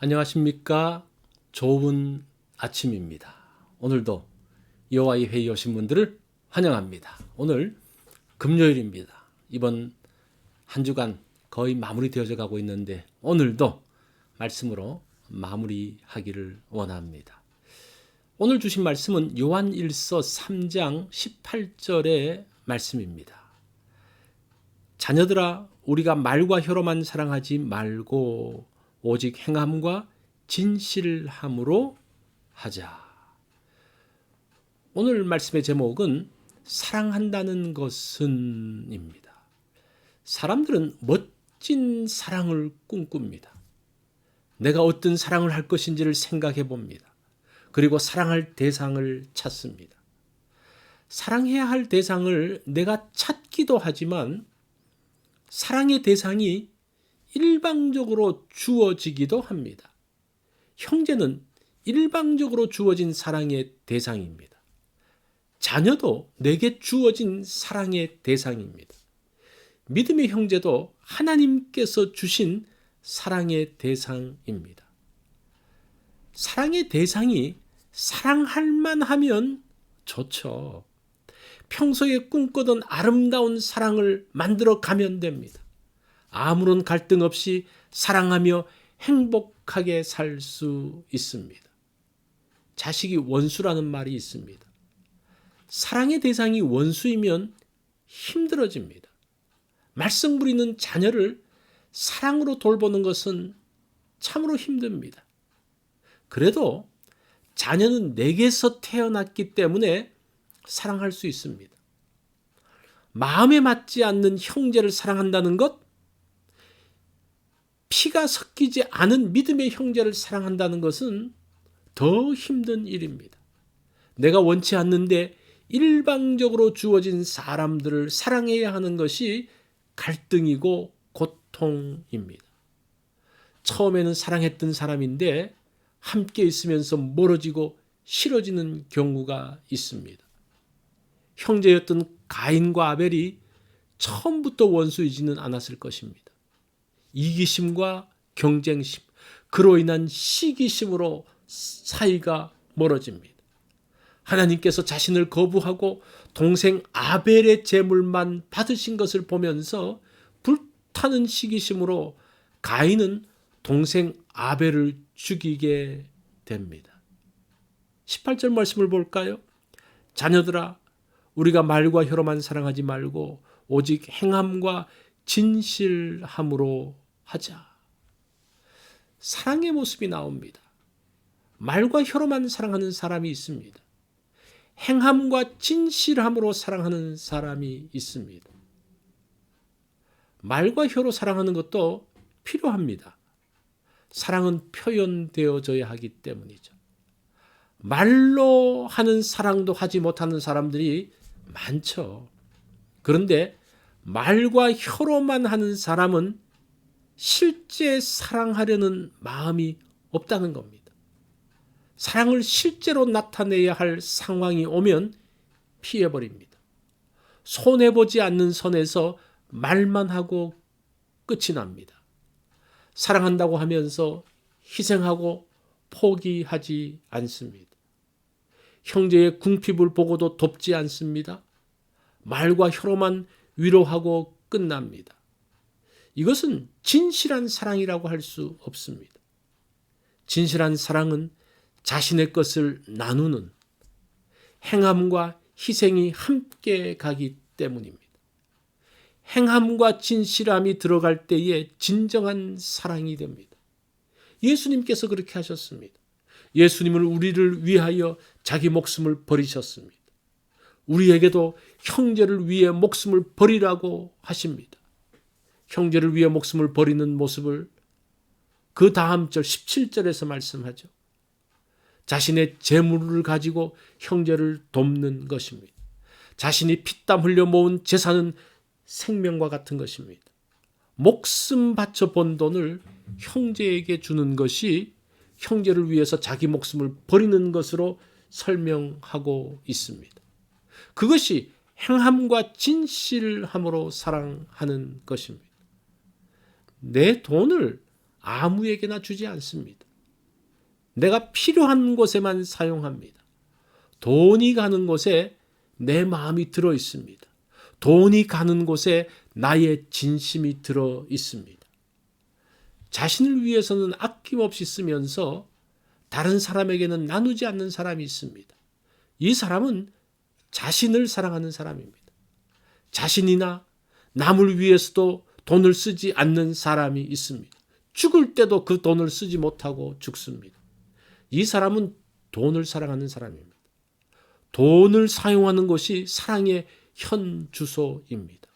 안녕하십니까? 좋은 아침입니다. 오늘도 여호와의 회의 오신 분들을 환영합니다. 오늘 금요일입니다. 이번 한 주간 거의 마무리되어져 가고 있는데 오늘도 말씀으로 마무리하기를 원합니다. 오늘 주신 말씀은 요한일서 3장 18절의 말씀입니다. 자녀들아, 우리가 말과 혀로만 사랑하지 말고 오직 행함과 진실함으로 하자. 오늘 말씀의 제목은 사랑한다는 것은입니다. 사람들은 멋진 사랑을 꿈꿉니다. 내가 어떤 사랑을 할 것인지를 생각해 봅니다. 그리고 사랑할 대상을 찾습니다. 사랑해야 할 대상을 내가 찾기도 하지만 사랑의 대상이 일방적으로 주어지기도 합니다. 형제는 일방적으로 주어진 사랑의 대상입니다. 자녀도 내게 주어진 사랑의 대상입니다. 믿음의 형제도 하나님께서 주신 사랑의 대상입니다. 사랑의 대상이 사랑할 만하면 좋죠. 평소에 꿈꾸던 아름다운 사랑을 만들어 가면 됩니다. 아무런 갈등 없이 사랑하며 행복하게 살 수 있습니다. 자식이 원수라는 말이 있습니다. 사랑의 대상이 원수이면 힘들어집니다. 말썽 부리는 자녀를 사랑으로 돌보는 것은 참으로 힘듭니다. 그래도 자녀는 내게서 태어났기 때문에 사랑할 수 있습니다. 마음에 맞지 않는 형제를 사랑한다는 것, 피가 섞이지 않은 믿음의 형제를 사랑한다는 것은 더 힘든 일입니다. 내가 원치 않는데 일방적으로 주어진 사람들을 사랑해야 하는 것이 갈등이고 고통입니다. 처음에는 사랑했던 사람인데 함께 있으면서 멀어지고 싫어지는 경우가 있습니다. 형제였던 가인과 아벨이 처음부터 원수이지는 않았을 것입니다. 이기심과 경쟁심, 그로 인한 시기심으로 사이가 멀어집니다. 하나님께서 자신을 거부하고 동생 아벨의 제물만 받으신 것을 보면서 불타는 시기심으로 가인은 동생 아벨을 죽이게 됩니다. 18절 말씀을 볼까요? 자녀들아, 우리가 말과 혀로만 사랑하지 말고 오직 행함과 진실함으로 하자. 사랑의 모습이 나옵니다. 말과 혀로만 사랑하는 사람이 있습니다. 행함과 진실함으로 사랑하는 사람이 있습니다. 말과 혀로 사랑하는 것도 필요합니다. 사랑은 표현되어져야 하기 때문이죠. 말로 하는 사랑도 하지 못하는 사람들이 많죠. 그런데 말과 혀로만 하는 사람은 실제 사랑하려는 마음이 없다는 겁니다. 사랑을 실제로 나타내야 할 상황이 오면 피해버립니다. 손해보지 않는 선에서 말만 하고 끝이 납니다. 사랑한다고 하면서 희생하고 포기하지 않습니다. 형제의 궁핍을 보고도 돕지 않습니다. 말과 혀로만 위로하고 끝납니다. 이것은 진실한 사랑이라고 할 수 없습니다. 진실한 사랑은 자신의 것을 나누는 행함과 희생이 함께 가기 때문입니다. 행함과 진실함이 들어갈 때에 진정한 사랑이 됩니다. 예수님께서 그렇게 하셨습니다. 예수님은 우리를 위하여 자기 목숨을 버리셨습니다. 우리에게도 형제를 위해 목숨을 버리라고 하십니다. 형제를 위해 목숨을 버리는 모습을 그 다음 절 17절에서 말씀하죠. 자신의 재물을 가지고 형제를 돕는 것입니다. 자신이 피땀 흘려 모은 재산은 생명과 같은 것입니다. 목숨 바쳐 번 돈을 형제에게 주는 것이 형제를 위해서 자기 목숨을 버리는 것으로 설명하고 있습니다. 그것이 행함과 진실함으로 사랑하는 것입니다. 내 돈을 아무에게나 주지 않습니다. 내가 필요한 곳에만 사용합니다. 돈이 가는 곳에 내 마음이 들어 있습니다. 돈이 가는 곳에 나의 진심이 들어 있습니다. 자신을 위해서는 아낌없이 쓰면서 다른 사람에게는 나누지 않는 사람이 있습니다. 이 사람은 자신을 사랑하는 사람입니다. 자신이나 남을 위해서도 돈을 쓰지 않는 사람이 있습니다. 죽을 때도 그 돈을 쓰지 못하고 죽습니다. 이 사람은 돈을 사랑하는 사람입니다. 돈을 사용하는 것이 사랑의 현 주소입니다.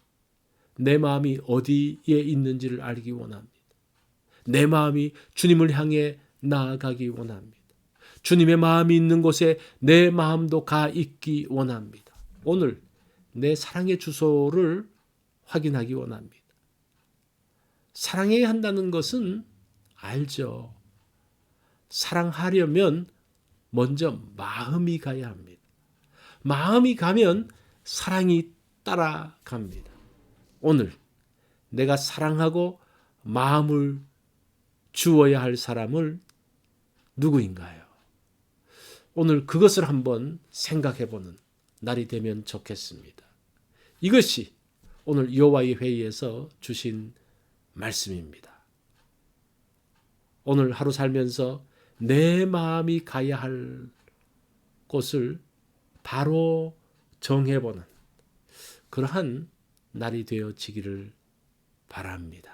내 마음이 어디에 있는지를 알기 원합니다. 내 마음이 주님을 향해 나아가기 원합니다. 주님의 마음이 있는 곳에 내 마음도 가 있기 원합니다. 오늘 내 사랑의 주소를 확인하기 원합니다. 사랑해야 한다는 것은 알죠. 사랑하려면 먼저 마음이 가야 합니다. 마음이 가면 사랑이 따라갑니다. 오늘 내가 사랑하고 마음을 주어야 할 사람을 누구인가요? 오늘 그것을 한번 생각해보는 날이 되면 좋겠습니다. 이것이 오늘 여호와의 회의에서 주신 말씀입니다. 오늘 하루 살면서 내 마음이 가야 할 곳을 바로 정해보는 그러한 날이 되어지기를 바랍니다.